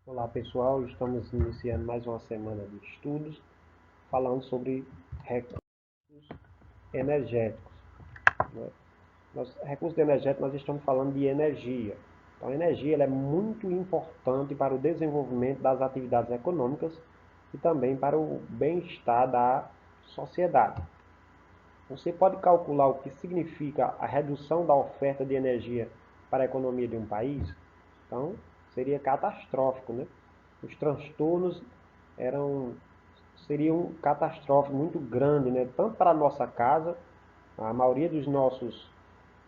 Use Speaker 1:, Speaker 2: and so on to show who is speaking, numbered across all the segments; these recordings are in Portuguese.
Speaker 1: Olá pessoal, estamos iniciando mais uma semana de estudos falando sobre recursos energéticos. Né? Recursos energéticos, nós estamos falando de energia. Então a energia ela é muito importante para o desenvolvimento das atividades econômicas e também para o bem-estar da sociedade. Você pode calcular o que significa a redução da oferta de energia para a economia de um país? Então, seria catastrófico, né? Os transtornos seriam catastróficos muito grandes, né? Tanto para a nossa casa, a maioria dos nossos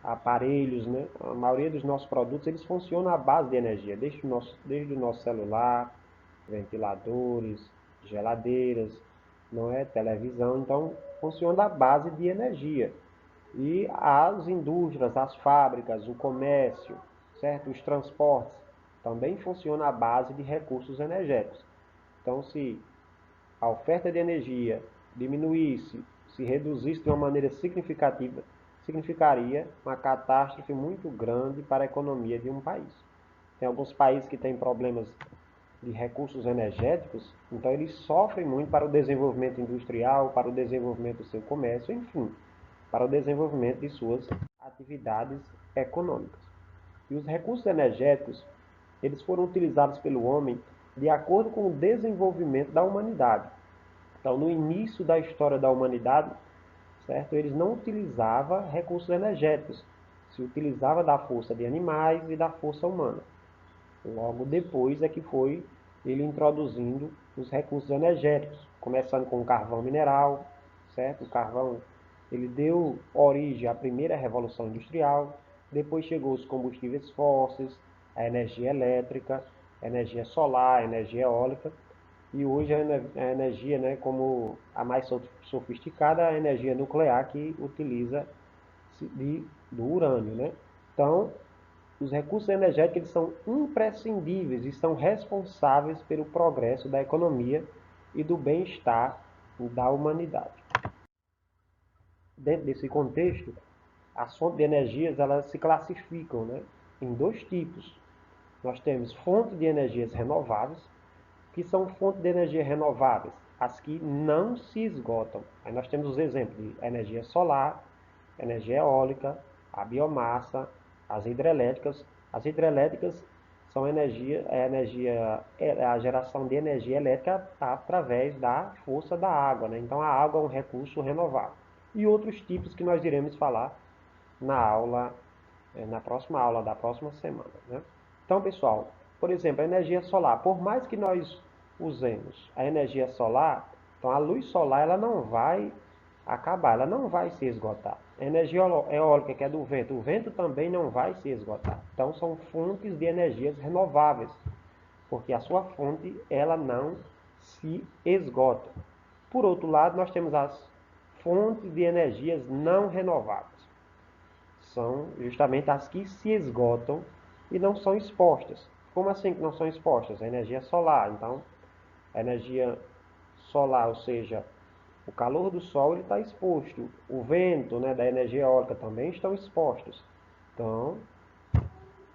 Speaker 1: aparelhos, né? A maioria dos nossos produtos, eles funcionam à base de energia, desde o nosso celular, ventiladores, geladeiras, não é? Televisão, então funciona à base de energia. E as indústrias, as fábricas, o comércio, certo? Os transportes também funcionam à base de recursos energéticos. Então, se a oferta de energia diminuísse, se reduzisse de uma maneira significativa, significaria uma catástrofe muito grande para a economia de um país. Tem alguns países que têm problemas de recursos energéticos, então eles sofrem muito para o desenvolvimento industrial, para o desenvolvimento do seu comércio, enfim, para o desenvolvimento de suas atividades econômicas. E os recursos energéticos, eles foram utilizados pelo homem de acordo com o desenvolvimento da humanidade. Então, no início da história da humanidade, certo? Eles não utilizavam recursos energéticos, se utilizava da força de animais e da força humana. Logo depois é que foi ele introduzindo os recursos energéticos, começando com o carvão mineral, certo? O carvão ele deu origem à primeira revolução industrial, depois chegou os combustíveis fósseis, a energia elétrica, a energia solar, a energia eólica, e hoje a energia, né, como a mais sofisticada, a energia nuclear que utiliza do urânio, né? Então, os recursos energéticos eles são imprescindíveis e são responsáveis pelo progresso da economia e do bem-estar da humanidade. Dentro desse contexto, as fontes de energias elas se classificam, né, em dois tipos. Nós temos fontes de energias renováveis, que são fontes de energia renováveis, as que não se esgotam. Aí nós temos os exemplos de energia solar, energia eólica, a biomassa, as hidrelétricas. As hidrelétricas são a geração de energia elétrica através da força da água, né? Então a água é um recurso renovável. E outros tipos que nós iremos falar na próxima aula da próxima semana, né? Então, pessoal, por exemplo, a energia solar, por mais que nós usemos a energia solar, então a luz solar ela não vai acabar, ela não vai se esgotar. A energia eólica, que é do vento, o vento também não vai se esgotar. Então são fontes de energias renováveis, porque a sua fonte ela não se esgota. Por outro lado, nós temos as fontes de energias não renováveis. São justamente as que se esgotam e não são expostas. Como assim que não são expostas? A energia solar. Então, a energia solar, ou seja, o calor do sol está exposto. O vento, né, da energia eólica também estão expostos. Então,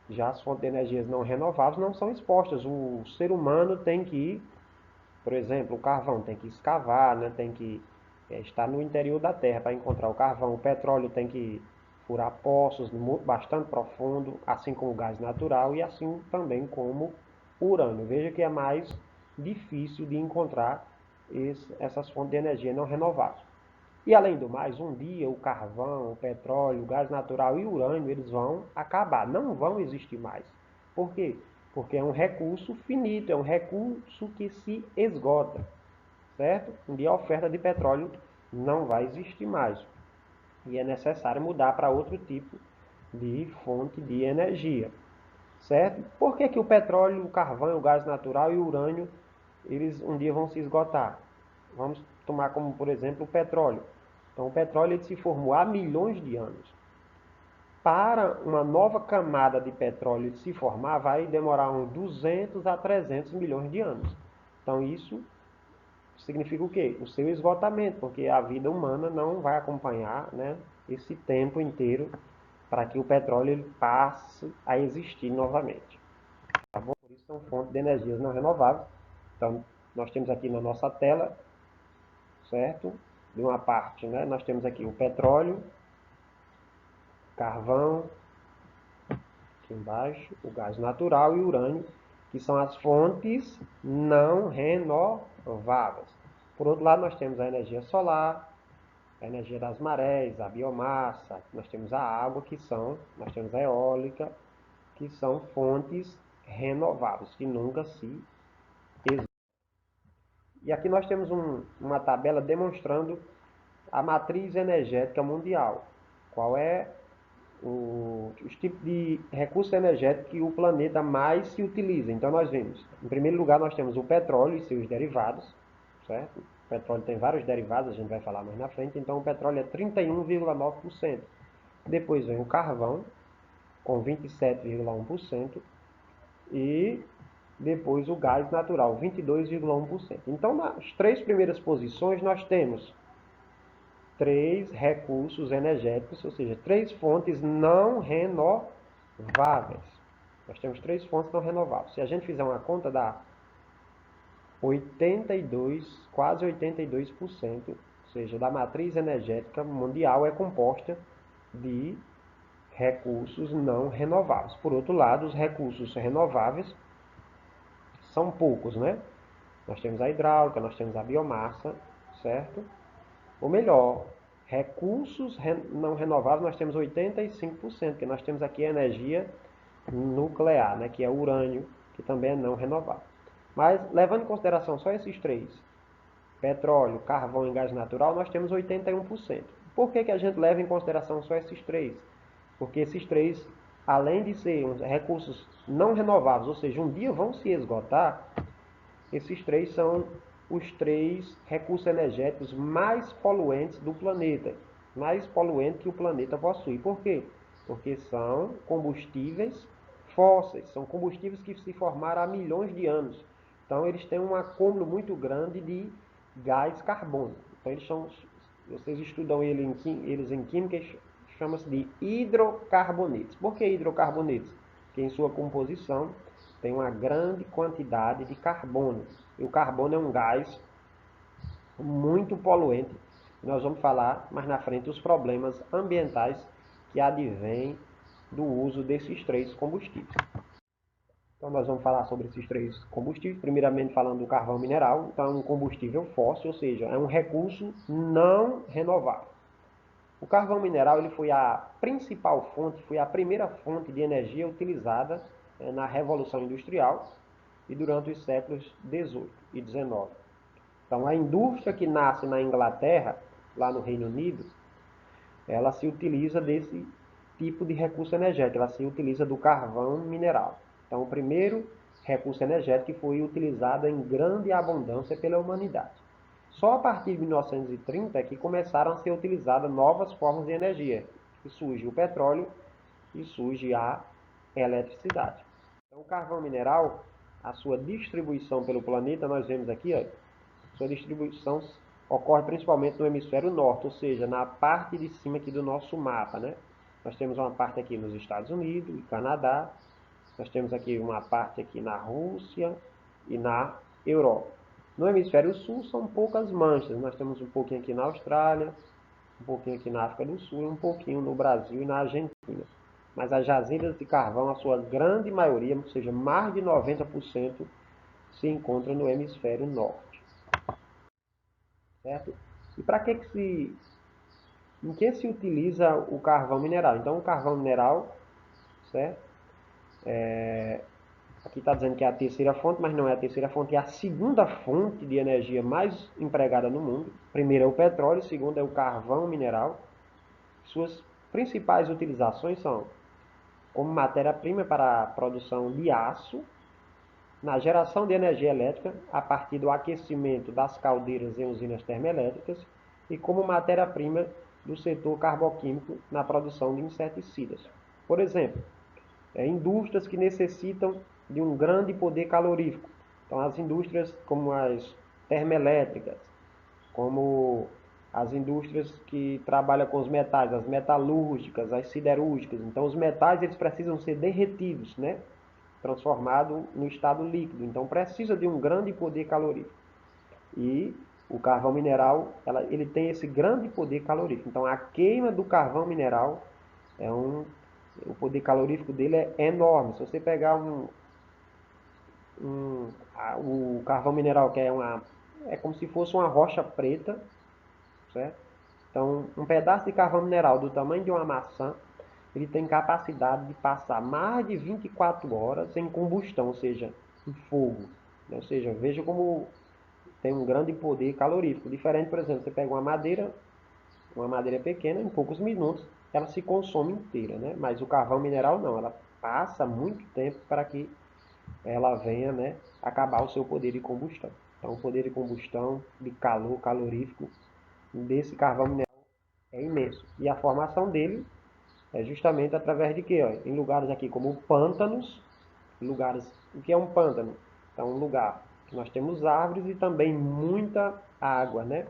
Speaker 1: já as fontes de energias não renováveis não são expostas. O ser humano tem que ir, por exemplo, o carvão tem que escavar, né, tem que estar no interior da terra para encontrar o carvão. O petróleo tem que furar poços bastante profundo, assim como o gás natural e assim também como o urânio. Veja que é mais difícil de encontrar essas fontes de energia não renováveis. E além do mais, um dia o carvão, o petróleo, o gás natural e o urânio eles vão acabar, não vão existir mais. Por quê? Porque é um recurso finito, é um recurso que se esgota, certo? Um dia a oferta de petróleo não vai existir mais e é necessário mudar para outro tipo de fonte de energia, certo? Por que que o petróleo, o carvão, o gás natural e o urânio eles um dia vão se esgotar? Vamos tomar como, por exemplo, o petróleo. Então, o petróleo ele se formou há milhões de anos. Para uma nova camada de petróleo se formar, vai demorar uns 200 a 300 milhões de anos. Então, isso significa o quê? O seu esgotamento, porque a vida humana não vai acompanhar, né, esse tempo inteiro para que o petróleo ele passe a existir novamente. Tá bom? Por isso são fontes de energias não renováveis. Então, nós temos aqui na nossa tela, certo? De uma parte, né? Nós temos aqui o petróleo, carvão, aqui embaixo, o gás natural e o urânio, que são as fontes não renováveis. Por outro lado, nós temos a energia solar, a energia das marés, a biomassa, nós temos a água, nós temos a eólica, que são fontes renováveis, que nunca se esgotam. E aqui nós temos uma tabela demonstrando a matriz energética mundial. Qual é os tipos de recursos energéticos que o planeta mais se utiliza. Então nós vemos, em primeiro lugar, nós temos o petróleo e seus derivados, certo? O petróleo tem vários derivados, a gente vai falar mais na frente. Então o petróleo é 31,9%. Depois vem o carvão, com 27,1%. E depois o gás natural, 22,1%. Então, nas três primeiras posições, nós temos três recursos energéticos, ou seja, três fontes não renováveis. Nós temos três fontes não renováveis. Se a gente fizer uma conta, dá 82, quase 82%, ou seja, da matriz energética mundial é composta de recursos não renováveis. Por outro lado, os recursos renováveis são poucos, né? Nós temos a hidráulica, nós temos a biomassa, certo? Ou melhor, recursos não renováveis nós temos 85%, que nós temos aqui a energia nuclear, né? Que é o urânio, que também é não renovável. Mas, levando em consideração só esses três, petróleo, carvão e gás natural, nós temos 81%. Por que a gente leva em consideração só esses três? Porque esses três, além de serem recursos não renováveis, ou seja, um dia vão se esgotar, esses três são os três recursos energéticos mais poluentes do planeta, mais poluentes que o planeta possui. Por quê? Porque são combustíveis fósseis, são combustíveis que se formaram há milhões de anos. Então eles têm um acúmulo muito grande de gás carbônico. Então eles são, vocês estudam eles em química, chama-se de hidrocarbonetos. Por que hidrocarbonetos? Porque em sua composição tem uma grande quantidade de carbono. E o carbono é um gás muito poluente. Nós vamos falar mais na frente os problemas ambientais que advêm do uso desses três combustíveis. Então nós vamos falar sobre esses três combustíveis, primeiramente falando do carvão mineral. Então é um combustível fóssil, ou seja, é um recurso não renovável. O carvão mineral ele foi a principal fonte, foi a primeira fonte de energia utilizada na Revolução Industrial e durante os séculos XVIII e XIX. Então, a indústria que nasce na Inglaterra, lá no Reino Unido, ela se utiliza desse tipo de recurso energético, ela se utiliza do carvão mineral. Então, o primeiro recurso energético foi utilizado em grande abundância pela humanidade. Só a partir de 1930 é que começaram a ser utilizadas novas formas de energia, que surge o petróleo e surge a eletricidade. Então, o carvão mineral, a sua distribuição pelo planeta, nós vemos aqui, ó, sua distribuição ocorre principalmente no hemisfério norte, ou seja, na parte de cima aqui do nosso mapa, né? Nós temos uma parte aqui nos Estados Unidos e Canadá, nós temos aqui uma parte aqui na Rússia e na Europa. No hemisfério sul são poucas manchas, nós temos um pouquinho aqui na Austrália, um pouquinho aqui na África do Sul e um pouquinho no Brasil e na Argentina. Mas as jazidas de carvão, a sua grande maioria, ou seja, mais de 90%, se encontram no hemisfério norte. Certo? E para que em que se utiliza o carvão mineral? Então, o carvão mineral, certo? Aqui está dizendo que é a terceira fonte, mas não é a terceira fonte, é a segunda fonte de energia mais empregada no mundo. Primeiro é o petróleo, segundo é o carvão mineral. Suas principais utilizações são como matéria-prima para a produção de aço, na geração de energia elétrica a partir do aquecimento das caldeiras em usinas termoelétricas e como matéria-prima do setor carboquímico na produção de inseticidas. Por exemplo, indústrias que necessitam de um grande poder calorífico. Então, as indústrias como as termoelétricas, como as indústrias que trabalham com os metais, as metalúrgicas, as siderúrgicas. Então, os metais eles precisam ser derretidos, né? transformado no estado líquido. Então precisa de um grande poder calorífico. E o carvão mineral, ele tem esse grande poder calorífico. Então a queima do carvão mineral o poder calorífico dele é enorme. Se você pegar o carvão mineral, que é como se fosse uma rocha preta, certo? Então, um pedaço de carvão mineral do tamanho de uma maçã, ele tem capacidade de passar mais de 24 horas em combustão, ou seja, em fogo. Ou seja, veja como tem um grande poder calorífico. Diferente, por exemplo, você pega uma madeira pequena, em poucos minutos ela se consome inteira, né? Mas o carvão mineral não, ela passa muito tempo para que ela venha, né, acabar o seu poder de combustão. Então, o poder de combustão, de calor calorífico desse carvão mineral é imenso. E a formação dele é justamente através de quê? Ó? Em lugares aqui como pântanos, o que é um pântano? Então, um lugar que nós temos árvores e também muita água, né?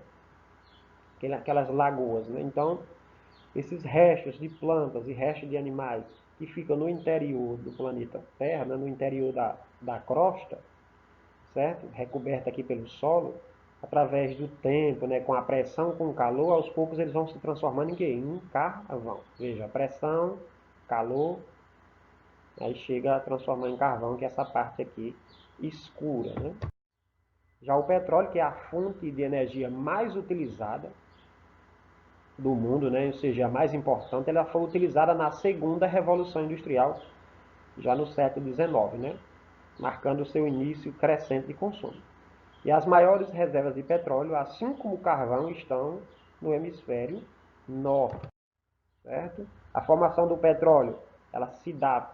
Speaker 1: Aquelas lagoas, né? Então, esses restos de plantas e restos de animais que ficam no interior do planeta Terra, né? No interior da crosta, certo? Recoberta aqui pelo solo, através do tempo, né? Com a pressão, com o calor, aos poucos eles vão se transformando em quê? Em carvão. Veja, pressão, calor, aí chega a transformar em carvão, que é essa parte aqui escura, né? Já o petróleo, que é a fonte de energia mais utilizada do mundo, né? Ou seja, a mais importante, ela foi utilizada na segunda revolução industrial, já no século XIX, né? Marcando seu início crescente de consumo. E as maiores reservas de petróleo, assim como o carvão, estão no hemisfério norte, certo? A formação do petróleo, ela se dá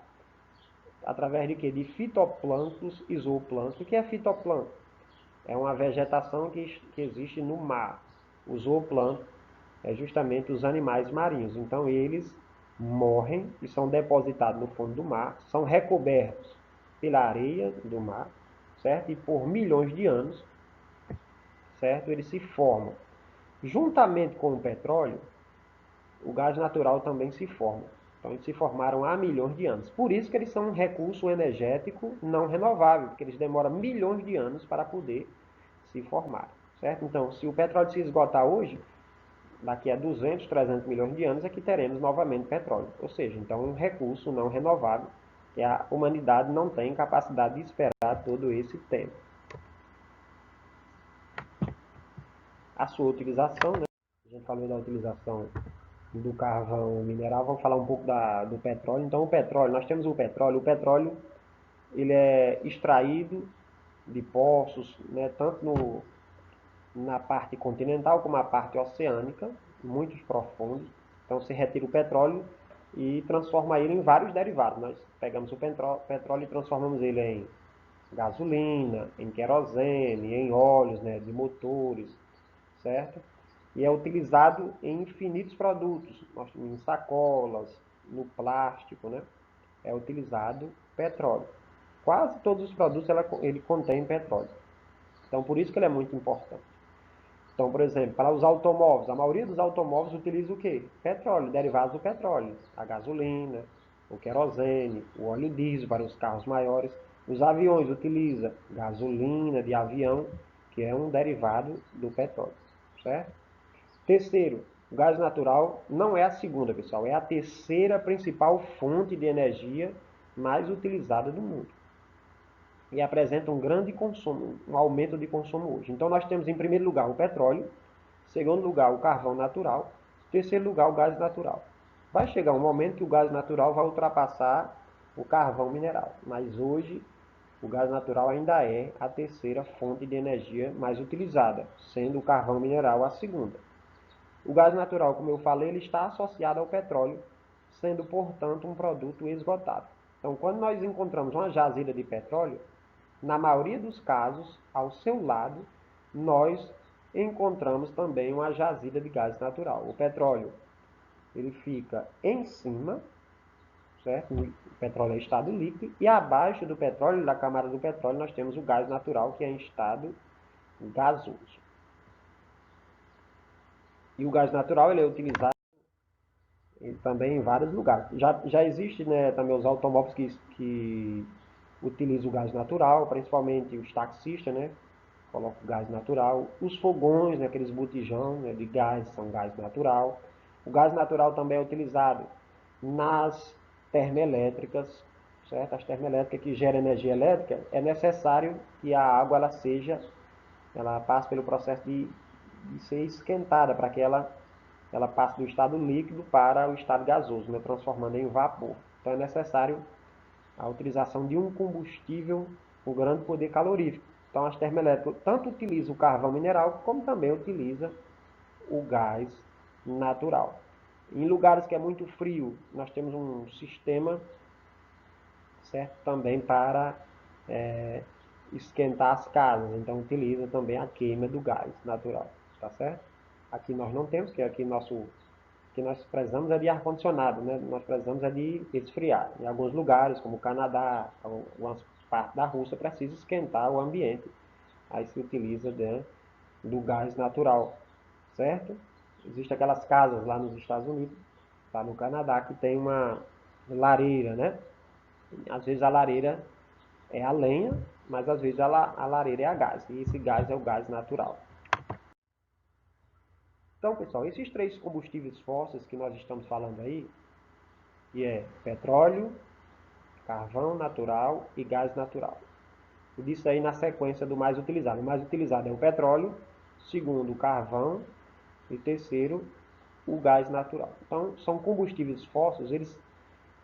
Speaker 1: através de quê? De fitoplânctons e zooplâncton. O que é fitoplâncton? É uma vegetação que existe no mar. O zooplâncton é justamente os animais marinhos. Então eles morrem e são depositados no fundo do mar, são recobertos pela areia do mar, certo? E por milhões de anos, certo? Eles se formam. Juntamente com o petróleo, o gás natural também se forma. Então eles se formaram há milhões de anos. Por isso que eles são um recurso energético não renovável, porque eles demoram milhões de anos para poder se formar, certo? Então, se o petróleo se esgotar hoje, daqui a 200, 300 milhões de anos é que teremos novamente petróleo. Ou seja, então um recurso não renovável que a humanidade não tem capacidade de esperar todo esse tempo. A sua utilização, né? A gente falou da utilização do carvão mineral, vamos falar um pouco do petróleo. Então, o petróleo, nós temos o petróleo ele é extraído de poços, né, tanto na parte continental como na parte oceânica, muito profundos. Então, se retira o petróleo e transforma ele em vários derivados. Nós pegamos o petróleo e transformamos ele em gasolina, em querosene, em óleos, né, de motores, certo? E é utilizado em infinitos produtos, em sacolas, no plástico, né? É utilizado petróleo. Quase todos os produtos ele contém petróleo. Então, por isso que ele é muito importante. Então, por exemplo, para os automóveis, a maioria dos automóveis utiliza o quê? Petróleo, derivados do petróleo. A gasolina, o querosene, o óleo diesel para os carros maiores. Os aviões utilizam gasolina de avião, que é um derivado do petróleo, certo? Terceiro, o gás natural não é a segunda, pessoal, é a terceira principal fonte de energia mais utilizada do mundo. E apresenta um grande consumo, um aumento de consumo hoje. Então nós temos em primeiro lugar o petróleo, segundo lugar o carvão natural, terceiro lugar o gás natural. Vai chegar um momento que o gás natural vai ultrapassar o carvão mineral, mas hoje o gás natural ainda é a terceira fonte de energia mais utilizada, sendo o carvão mineral a segunda. O gás natural, como eu falei, ele está associado ao petróleo, sendo, portanto, um produto esgotado. Então, quando nós encontramos uma jazida de petróleo, na maioria dos casos, ao seu lado, nós encontramos também uma jazida de gás natural. O petróleo, ele fica em cima, certo? O petróleo é em estado líquido, e abaixo do petróleo, da camada do petróleo, nós temos o gás natural, que é em estado gasoso. E o gás natural ele é utilizado também em vários lugares. Já existe, né, também os automóveis que utiliza o gás natural, principalmente os taxistas, né? Coloca o gás natural. Os fogões, né, aqueles botijão, né, de gás, são gás natural. O gás natural também é utilizado nas termoelétricas, certo? As termoelétricas que geram energia elétrica, é necessário que a água ela passe pelo processo de ser esquentada para que ela passe do estado líquido para o estado gasoso, né, transformando em vapor. Então é necessário a utilização de um combustível com grande poder calorífico. Então as termoelétricas tanto utilizam o carvão mineral, como também utiliza o gás natural. Em lugares que é muito frio, nós temos um sistema, certo, também para esquentar as casas. Então utiliza também a queima do gás natural, tá certo? Aqui nós não temos, que aqui que nós precisamos é de ar-condicionado, né? Nós precisamos é de esfriar. Em alguns lugares, como o Canadá, algumas partes da Rússia, precisa esquentar o ambiente. Aí se utiliza do gás natural, certo? Existem aquelas casas lá nos Estados Unidos, lá no Canadá, que tem uma lareira, né? Às vezes a lareira é a lenha, mas às vezes a lareira é a gás. E esse gás é o gás natural. Então, pessoal, esses três combustíveis fósseis que nós estamos falando aí, que é petróleo, carvão natural e gás natural. Eu disse aí na sequência do mais utilizado. O mais utilizado é o petróleo, segundo o carvão e terceiro o gás natural. Então, são combustíveis fósseis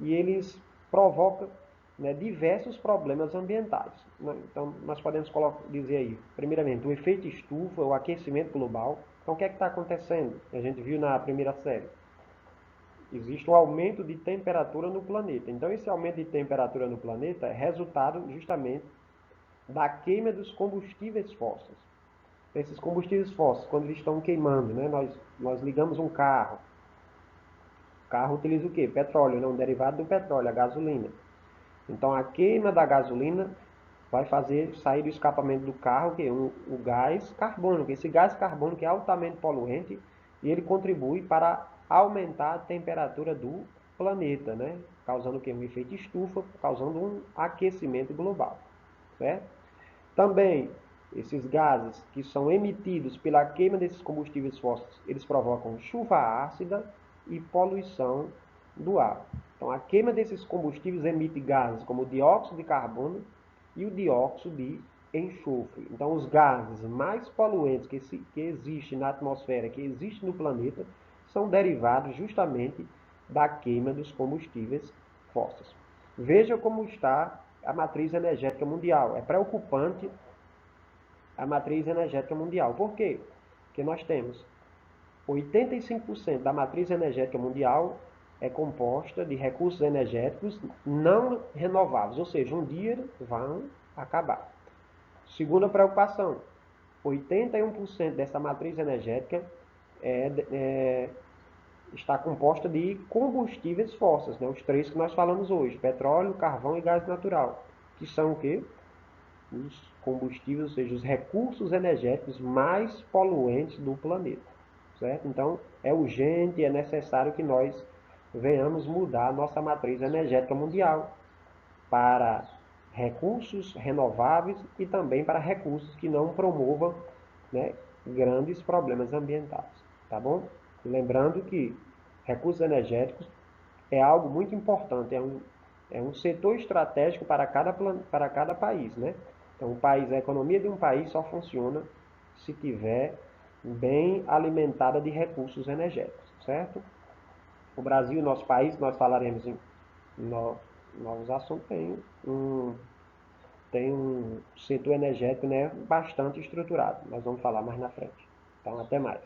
Speaker 1: eles provocam, né, diversos problemas ambientais. Então, nós podemos dizer aí, primeiramente, o efeito estufa, o aquecimento global. Então, o que é que está acontecendo? A gente viu na primeira série. Existe um aumento de temperatura no planeta. Então, esse aumento de temperatura no planeta é resultado justamente da queima dos combustíveis fósseis. Esses combustíveis fósseis, quando eles estão queimando, né, nós ligamos um carro. O carro utiliza o quê? Petróleo, né, um derivado do petróleo, a gasolina. Então, a queima da gasolina vai fazer sair do escapamento do carro o gás carbônico. Esse gás carbônico é altamente poluente e ele contribui para aumentar a temperatura do planeta, né? Causando o quê? Um efeito estufa, causando um aquecimento global, certo? Também, esses gases que são emitidos pela queima desses combustíveis fósseis, eles provocam chuva ácida e poluição do ar. Então, a queima desses combustíveis emite gases como o dióxido de carbono e o dióxido de enxofre. Então, os gases mais poluentes que existem na atmosfera, que existem no planeta, são derivados justamente da queima dos combustíveis fósseis. Veja como está a matriz energética mundial. É preocupante a matriz energética mundial. Por quê? Porque nós temos 85% da matriz energética mundial é composta de recursos energéticos não renováveis, ou seja, um dia vão acabar. Segunda preocupação, 81% dessa matriz energética está composta de combustíveis fósseis, né? Os três que nós falamos hoje, petróleo, carvão e gás natural, que são o quê? Os combustíveis, ou seja, os recursos energéticos mais poluentes do planeta, certo? Então, é urgente, é necessário que nós venhamos mudar a nossa matriz energética mundial para recursos renováveis e também para recursos que não promovam, né, grandes problemas ambientais, tá bom? E lembrando que recursos energéticos é algo muito importante, é um setor estratégico para cada país, né? Então, a economia de um país só funciona se tiver bem alimentada de recursos energéticos, certo? O Brasil, nosso país, nós falaremos em novos assuntos, tem um setor energético, né, bastante estruturado. Nós vamos falar mais na frente. Então, até mais.